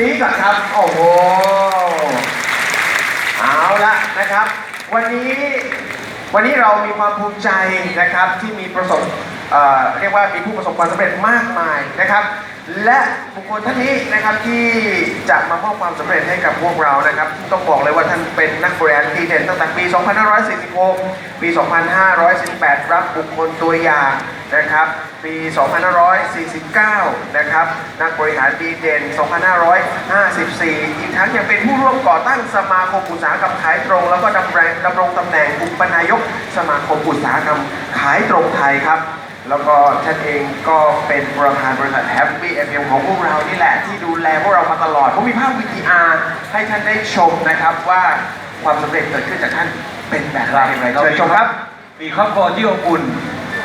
นี้ก่อนครับโอ้โหเอาละนะครับวันนี้เรามีความภูมิใจนะครับที่มีเรียกว่ามีผู้ประสบความสำเร็จมากมายนะครับและบุคคลท่านนี้นะครับที่จะมามอบความสำเร็จให้กับพวกเรานะครับต้องบอกเลยว่าท่านเป็นนักบริหารดีเด่นตั้งแต่ปี 2546 ปี 2548 รับบุคคลตัวอย่างนะครับปี 2549 นะครับนักบริหารดีเด่น 2554 อีกทั้งยังเป็นผู้ร่วมก่อตั้งสมาคมอุตสาหกรรมขายตรงแล้วก็ดำรงตำแหน่งอุปนายกสมาคมอุตสาหกรรมขายตรงไทยครับแล้วก็ท่านเองก็เป็นประธานบริษัท Happy FM ของพวกเรานี่แหละที่ดูแลพวกเรามาตลอดผมมีภาพ VTR ให้ท่านได้ชมนะครับว่าความสำเร็จเกิดขึ้นจากท่านเป็นแบบไหนอย่างไรเชิญชมครับมีครอบครัวที่อบอุ่น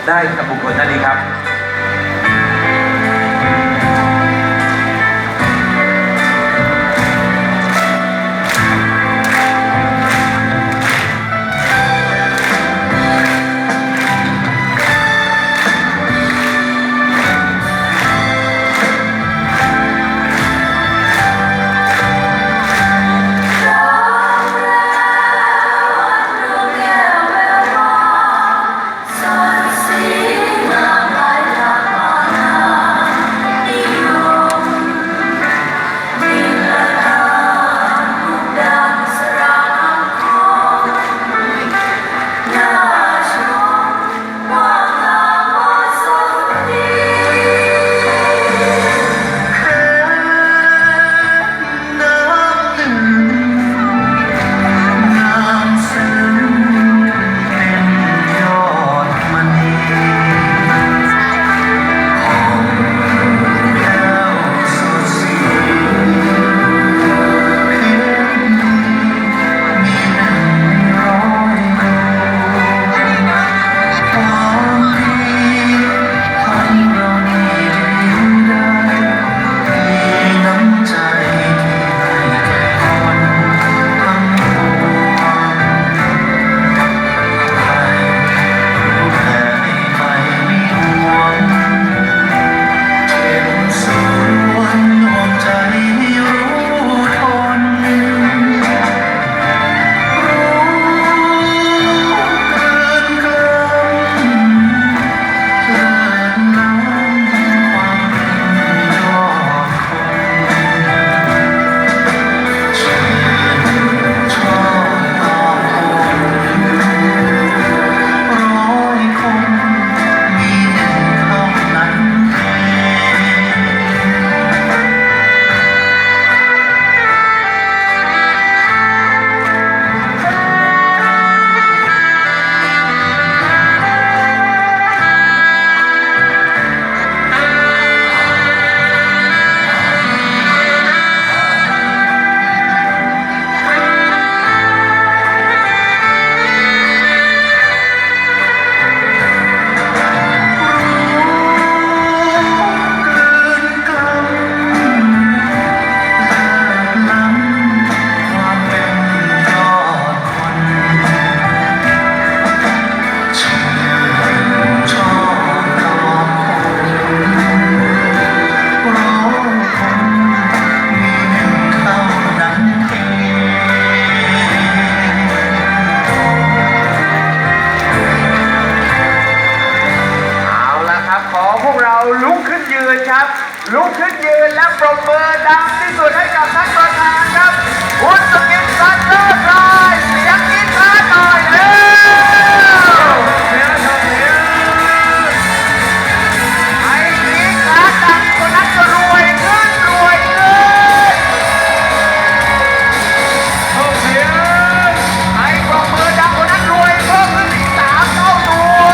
ได้กับบุคคลท่านนี้ครับลุกขึ้นยืนครับลุกขึ้นยืนและปรบมือดังที่สุดให้กับท่านประธานครับคุณสกินซันเดอร์ไพรส์เสียงกรี๊ดกราดหน่อยเร็วไอ้กรี๊ดกราดดังคนนั้นจะรวยขึ้นรวยขึ้นไอ้ปรบมือดังคนนั้นรวยเพิ่มขึ้นอีก3 เท่าตัว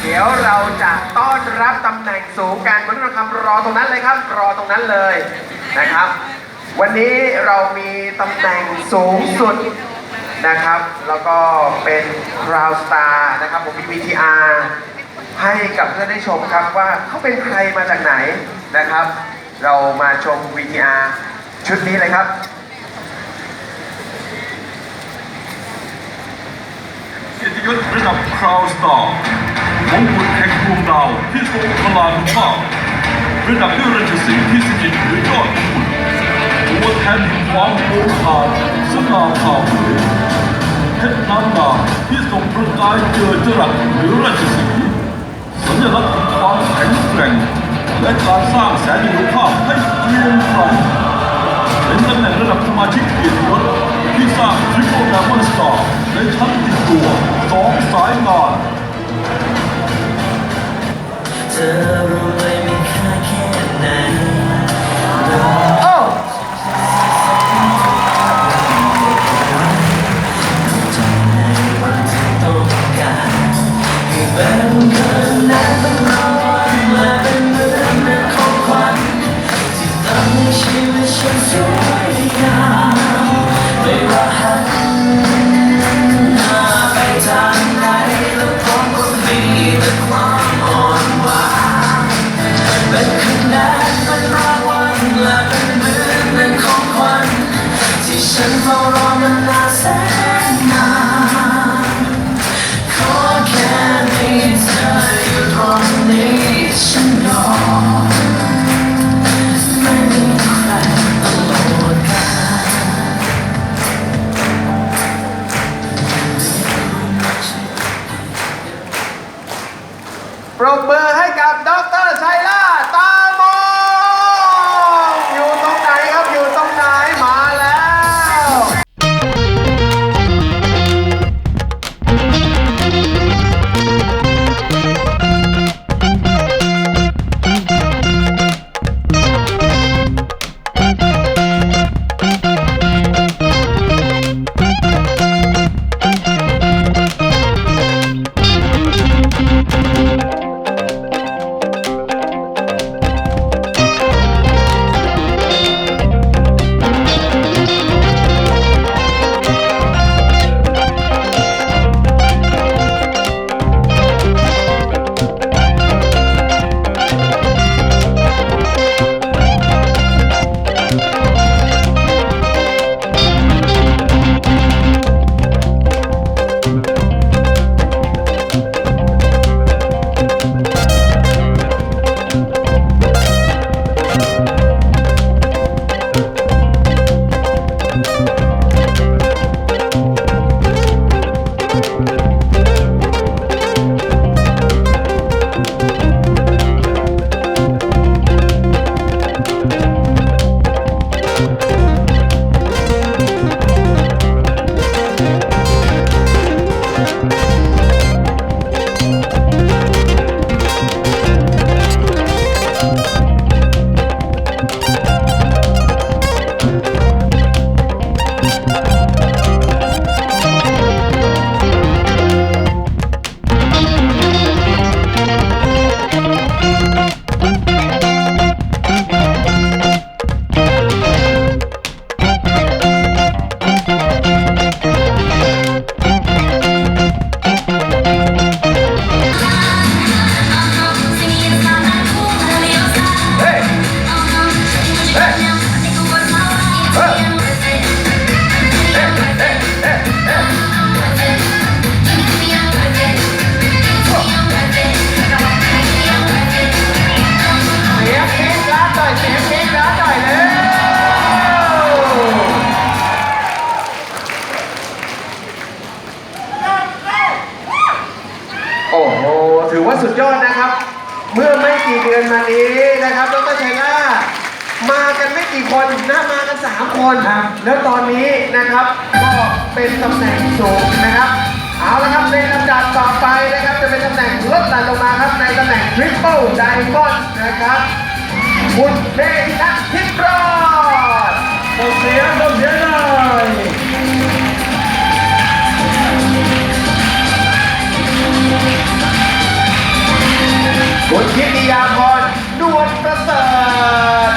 เดี๋ยวเราจะต้อนรับตำแหน่งสูงการบรรลุคำรอตรงนั้นเลยครับรอตรงนั้นเลยนะครับวันนี้เรามีตำแหน่งสูงสุดนะครับแล้วก็เป็น Crown Star นะครับผมมี VTR ให้กับเพื่อนได้ชมครับว่าเขาเป็นใครมาจากไหนนะครับเรามาชม VTR ชุดนี้เลยครับ ยศระดับคราวสตาร์มงกุฎแห่งดวงดาวที่ทรงพลานุภาพระดับด้วยราชสีห์ที่สถิตหรือยอดขุนตัวแทนแห่งความโง่เขลาสง่าผ่าเผยเพชรน้ำตาที่ทรงประกายเจิดจรัสหรือราชสีห์สัญลักษณ์แห่งความแข็งแกร่งและการสร้างแสนยภาพให้เกรียงไกรเป็นตำแหน่งระดับสมาชิกเกียรติยศที่สร้างทริปเปิลดามอนสตาร์ในชั้นติดตัว2 สายงาน เธอรู้ไหมมีค่าแค่ไหน โอ้ ใจในวันที่ต้องการให้เป็นเกินนั้นเป็นรางวัลและเป็นเหมือนเป็นของขวัญที่ทำให้ชีวิตฉันสวยงามไม่ว่าหันหน้าไปทางไหนแล้วผมก็มีแต่ความอ่อนหวานเป็นคะแนนเป็นรางวัลและเป็นเหมือนเป็นของขวัญที่ฉันเฝ้ารอมานานแสนนานขอแค่มีเธออยู่ตรงนี้ฉันยอมไม่มีใครตลอดกาล ปรบมือให้กับดรชัยล่าตามองอยู่ตรงไหนครับอยู่ตรงไหนมาแล้ว โอ้โห ถือว่าสุดยอดนะครับ เมื่อไม่กี่เดือนมานี้นะครับดรชัยล่ามากันไม่กี่คนนะมากัน3 คนแล้วตอนนี้นะครับก็เป็นตำแหน่งสูงนะครับ เอาละครับในลำดับต่อไปนะครับจะเป็นตำแหน่งลดหลั่นลงมาครับในตำแหน่ง Triple Diamond นะครับคุณเมธินัททิพย์รอดส่งเสียงหน่อยคุณทิติยาพรดวงประเสริฐ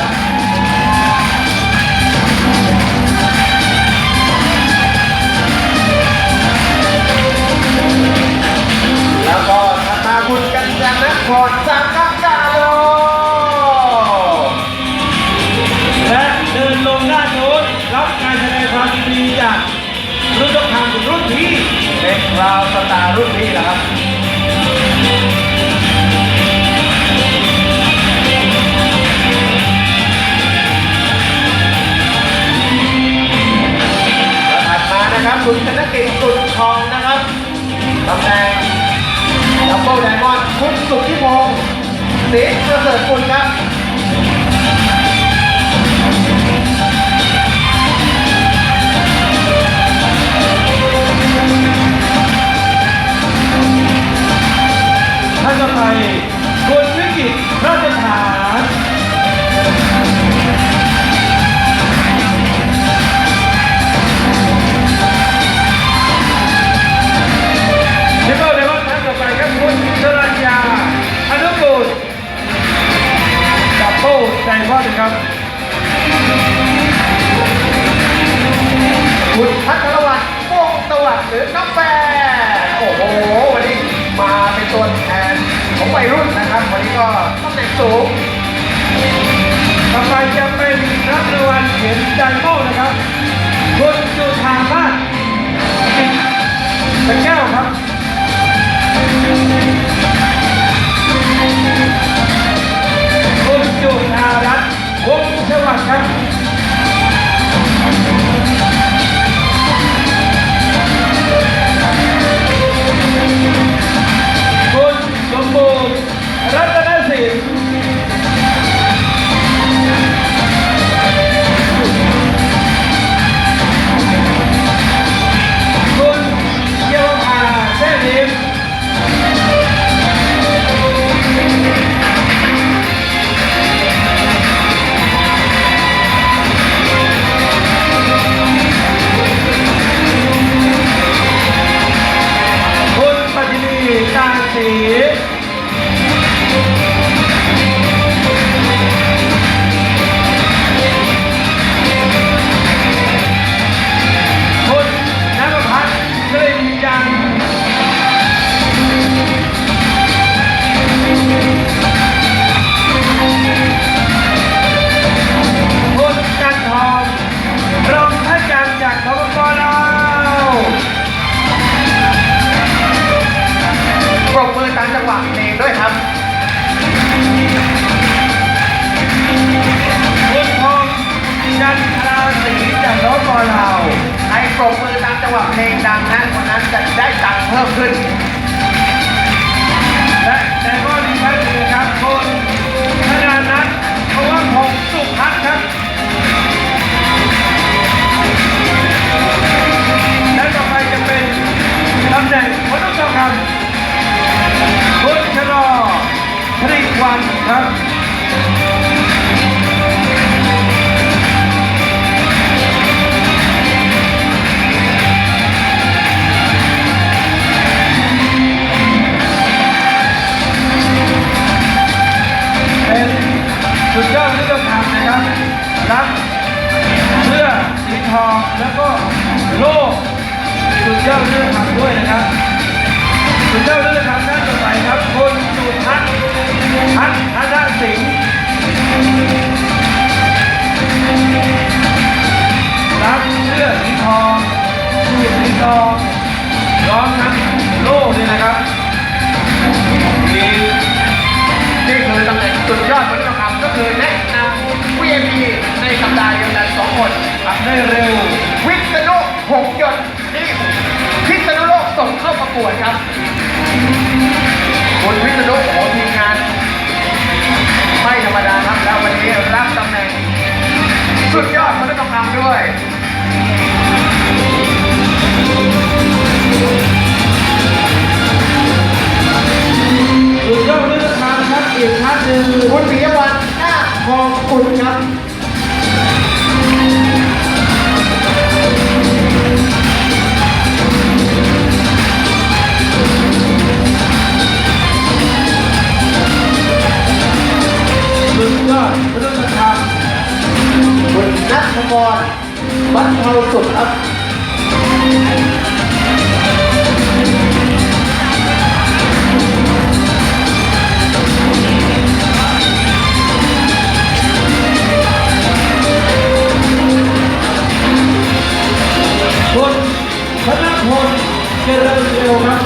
แล้วก็ธนาคุณกัญญานครจากกังกาโลและเดินลงด้านโน้นรับการ ตำแหน่งดับเบิลไดมอนด์คุณสุทธิพงศ์ศรีประเสริฐกุลครับ ท่านต่อไปคุณวิกิตราชฐานดับเบิลไดมอนด์ท่านต่อไปครับคุณสรัญญาอนุกูลดับเบิลไดมอนด์ครับ คุณพัทรวัฒน์วงศ์สวัสดิ์หรือกาแฟโอ้โห วันนี้มาเป็นตัวแทนของวัยรุ่นนะครับ วันนี้ก็ตำแหน่งสูง ต่อไปจะเป็นรับรางวัลเขียนใจโม่นะครับคุณจุธามาศจิตเป็นแก้วครับ คุณจุธารัตน์วงศ์สวัสดิ์ครับ คุณสมบูรณ์รัตนสินคุณเยาวภาแท้ลิมคุณปัจจินีตาศรีคุณนภพัฒน์กลิ่นจันทร์คุณจันทองรองพระจันทร์จากสปปลาว ปรบมือตามจังหวะเพลงด้วยครับ คุณทองจันทราศรีจากสปปลาว ใครปรบมือตามจังหวะเพลงดังนะคนนั้นจะได้ตังค์เพิ่มขึ้น และแต่ก็ดีท่านหนึ่งครับคุณธนานัทเพราะว่าผมสุพัฒน์ครับและต่อไปจะเป็นตำแหน่งมนุษย์ทองคำคุณชลอธริวันครับเป็นสุดยอดเรื่องทำนะครับรับเสื้อสีทองแล้วก็โล่สุดยอดเรื่องทำด้วยนะครับสุดยอดเรื่องทำท่านต่อไปครับคุณสุทัศน์พัฒนสิงห์รับเสื้อสีทองสูทสีทองร้องทั้งโล่เลยนะครับมี นี่คือตำแหน่งสุดยอดมนุษย์ทองคำก็คือแนะนำ VIP ในสัปดาห์เดียวกัน2 คน ทำได้เร็ว วิษณุหงส์หยดนี่พิษณุโลกส่งเข้าประกวดครับคุณวิษณุโอ้โหทีมงาน ไม่ธรรมดาครับแล้ววันนี้รับตำแหน่งสุดยอดมนุษย์ทองคำด้วย สุดยอดเรื่องทางนะครับอีกท่านหนึ่ง คุณปิยวัฒน์นาคทองกุลครับ สุดยอดเรื่องทาง คุณนัทกรบรรเทาสุขครับ คุณธนพลเจริญเร็วครับ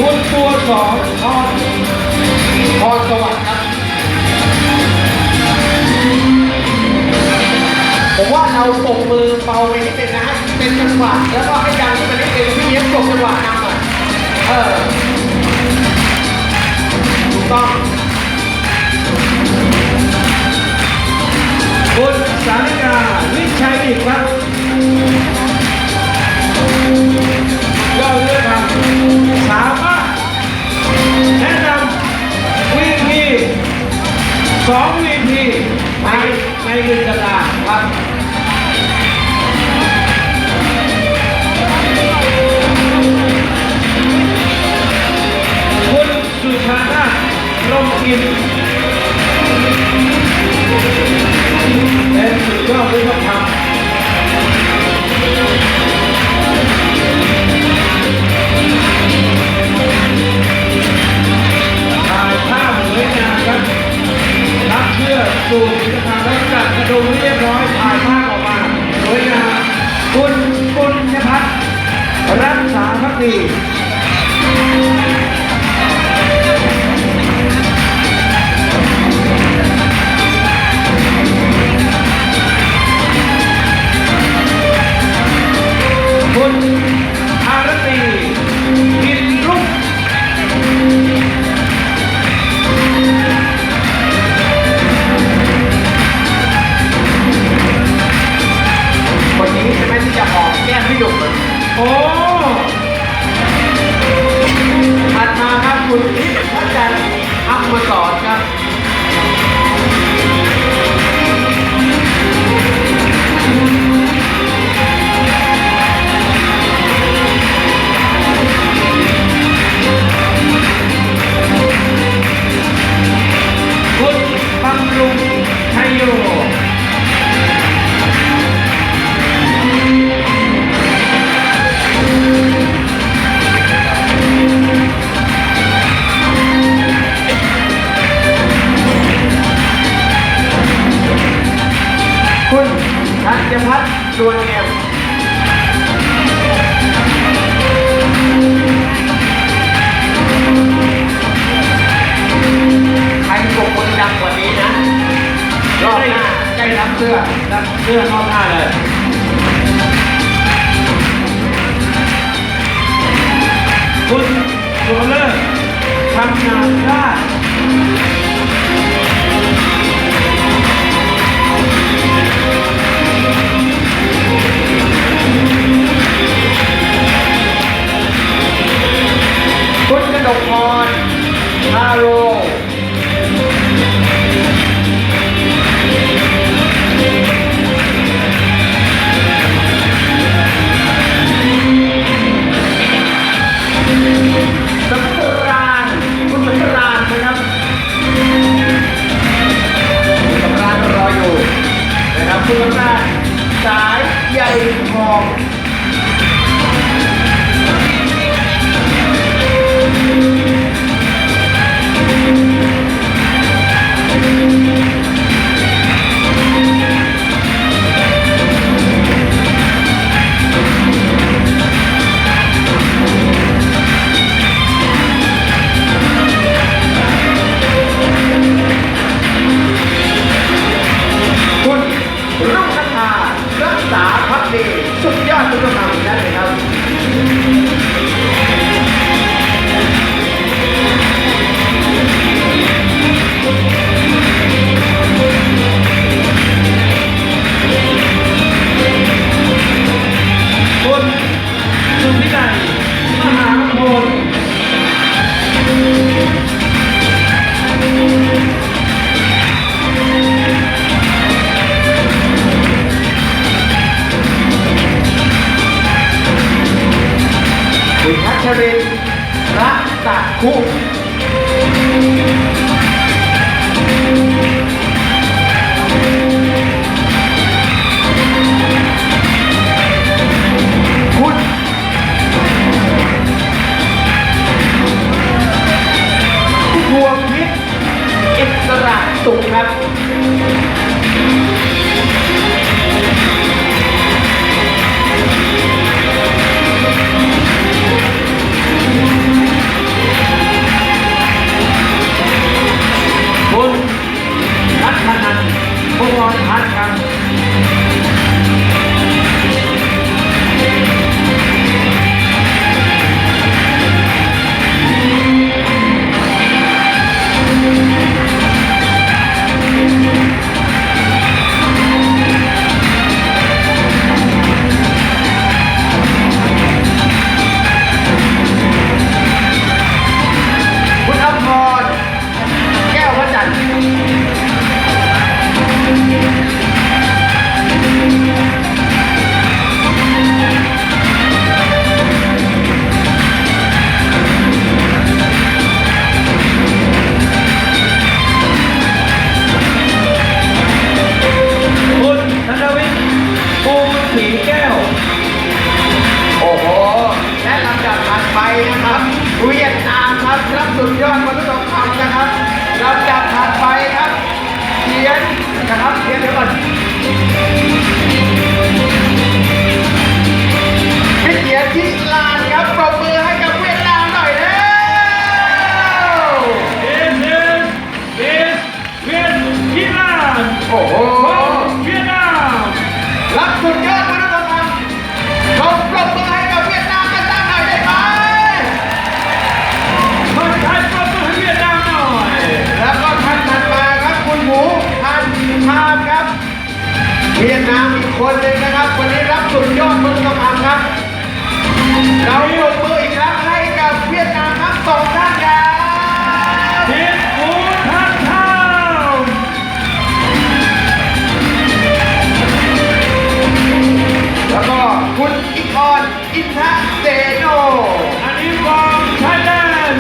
คุณตัวสองพรสวัสดิ์ครับ ผมว่าเราปรบมือเบาไปนิดนึงนะเป็นจังหวะแล้วก็ให้ดังขึ้นมานิดนึงพี่เลี้ยงปรบจังหวะนำอ่ะถูกต้อง คุณสาริกาวิชัยดิตครับยอดเยี่ยมครับสามารถแนะนำ VP 2 VP ในหนึ่งสัปดาห์ครับ คุณสุชานาถ ร่มกินเป็นสุดยอดที่ต้องทำถ่ายภาพสวยงามครับรับเชื่อสู่กิจกรรมแล้วจัดกระดุมเรียบร้อยถ่ายภาพออกมาสวยงามคุณปุญญพัฒน์รักษาภักดีคุณอารตีกินรุ่งคนนี้ใช่ไหมที่จะหอมแก้มพี่ดุกเลย โอ้ถัดมาครับคุณนิพพจันทร์อัมสอนครับ คุณบำรุงชัยโยคุณธัญพัฒน์ดวนเนียมใครปรบมือดังกว่านี้นะรอบหน้า ได้รับเสื้อรอบหน้าเลย คุณสุรเลิศทำงานได้ คุณกนกพรฮาโรสำราญคุณสำราญนะครับคุณสำราญรออยู่นะครับคุณสำราญสายใยทองคุณรุ่งนภารักษาภักดีสุดยอดทุกคำได้เลยครับคุณสุพิไลมหาโพลคุณพัชรินทร์รักษาคุคุณพวงพิษอิสระสุขครับ เวียดนามครับรับสุดยอดมนุษย์ทองคำนะครับลำดับถัดไปครับเขียนนะครับเขียนเดี๋ยวก่อนพี่เขียนที่ลานครับปรบมือให้กับเวียดนามหน่อยแล้ว This is Vietnam โอ้โห Vietnam รับสุดยอดมนุษย์ทองคำเราปรบมือให้กับเวียดนามกันตั้งหน่อยได้ไหม คนไทยปรบมือให้เวียดนามหน่อย แล้วก็ท่านถัดมาครับคุณหมูพันชามครับเวียดนามอีกคนหนึ่งนะครับวันนี้รับสุดยอดมนุษย์ทองคำครับเราปรบมืออีกครั้งให้กับเวียดนามทั้งสองท่านครับ ทิศอูทันทาม แล้วก็คุณอิกออนอินทะเซโน อันนี้ from Thailand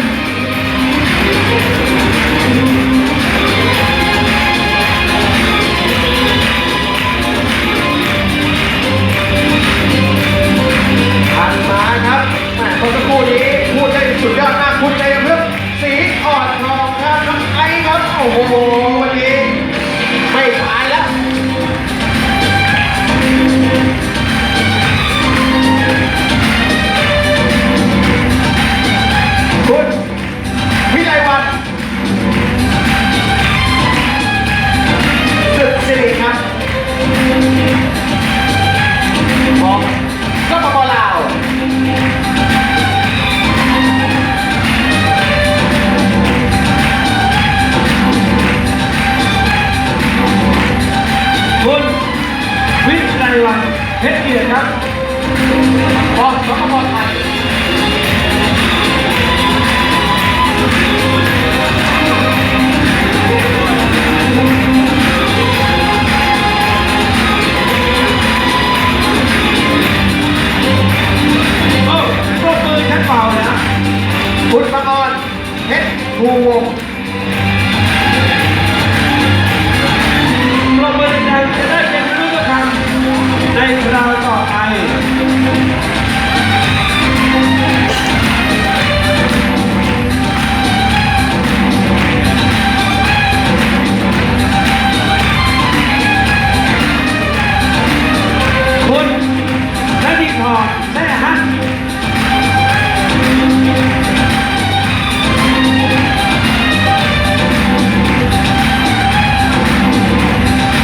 ถัดมาครับแหม่คนสักครู่นี้พูดได้สุดยอดมากคุณชัยพฤกษ์ศรีอ่อนทองครับน้องไอซ์ครับโอ้โหวันนี้ไม่ตายแล้วคุณวิไลวันสุดสิริครับของสปปลาว คุณวิไลวันเพชรเกียรติครับ ของสปปไทย โอ้ปรบมือแค่เปล่าเลยนะ คุณบังออนเพชรภูวงศ์ ปรบมือดังๆจะได้เป็นมนุษย์ธรรมในคราวต่อไป คุณนัทธิพรแท้ฮัน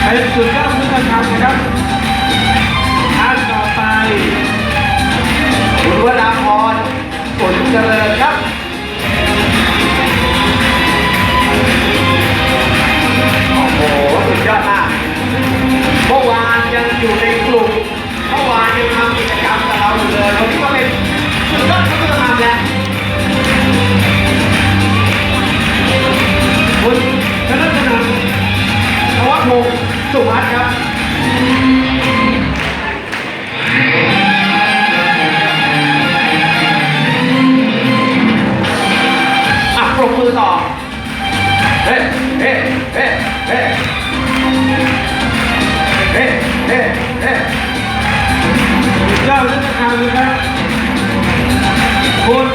เป็นสุดยอดมนุษยธรรมนะครับอันต่อไป คุณวราพรผลเจริญครับโอ้โหสุดยอดมากเมื่อวานยังอยู่ในกลุ่มเมื่อวานยังทำกิจกรรมกับเราอยู่เลยวันนี้ก็เป็นสุดยอดมนุษยธรรมแล้ว คุณธนชนันท์ เพราะว่าพงศ์สุภัทรครับปรบมือต่อเฮ้เฮ้เฮ้เฮ้เฮ้เฮ้เฮ้ สุดยอดมนุษยธรรมนะครับคุณ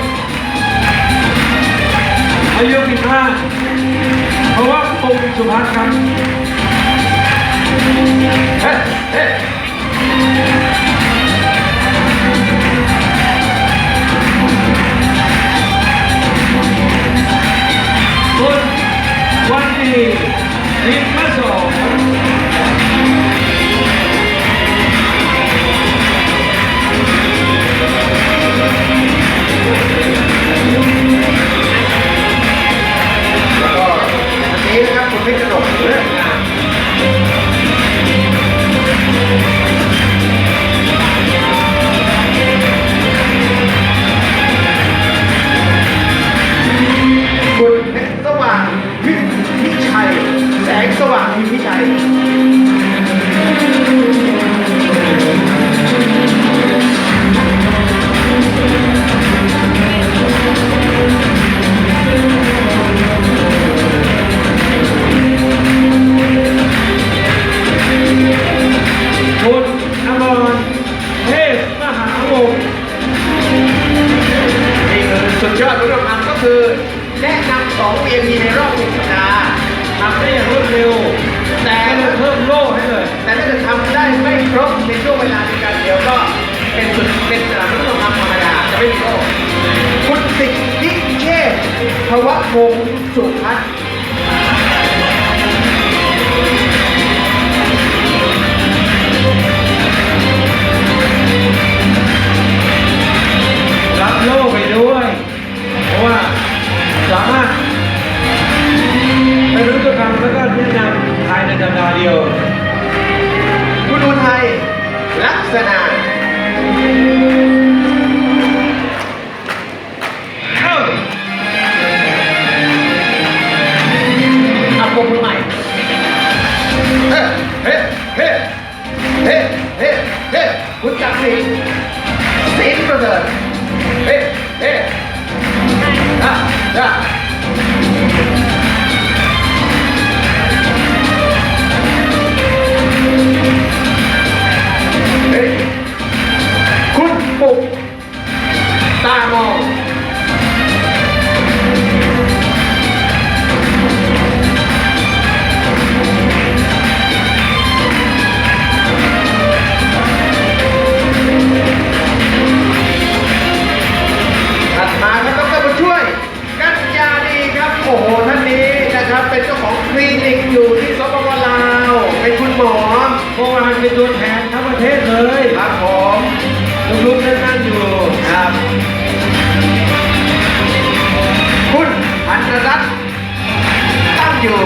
อายุ15เพราะว่าปงสุภัทรครับ เฮ้เฮ้คุณวันดีนิมมาโซ แล้วก็อันนี้นะครับคุณไม่กระดกเรื่องงานคุณเพชรสว่างวิชัย คือแนะนำ2 VIP ในรอบ1สัปดาห์ ทำได้อย่างรวดเร็ว แต่ ก็เลยเพิ่มโล่ให้เลย แต่ถ้าเกิดทำได้ไม่ครบในช่วงเวลาในการเดียวก็เป็นสุดเป็นรุ่นทำธรรมดาจะไม่มีโลกคุณสิทธิเชษฐ์ภวะวงศ์สุพัฒน์ รับโล่ไปด้วย เพราะว่าสามารถไปรู้ตัวคำแล้วก็แนะนำภายในสัปดาห์เดียว คุณอุทัยลักษณะ เอ้า อัปปมือใหม่เฮ้เฮ้เฮ้เฮ้เฮ้เฮ้คุณจักรสิงห์สิงห์ประเสริฐเฮ้เฮ้อ่ะอ่ะเฮ้คุณปุกตามองถัดมาครับดรบุญช่วย กัญญาดีครับ โอ้โห ท่านนี้นะครับ เป็นเจ้าของคลินิกอยู่ที่สปปลาว เป็นคุณหมอ เมื่อวานเป็นตัวแทนทั้งประเทศเลย ครับผม ลุกๆนั่งๆอยู่ ครับ คุณพันธรัตน์ตั้งอยู่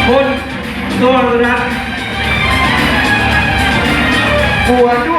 คนตัวรัฐ บัวด้ว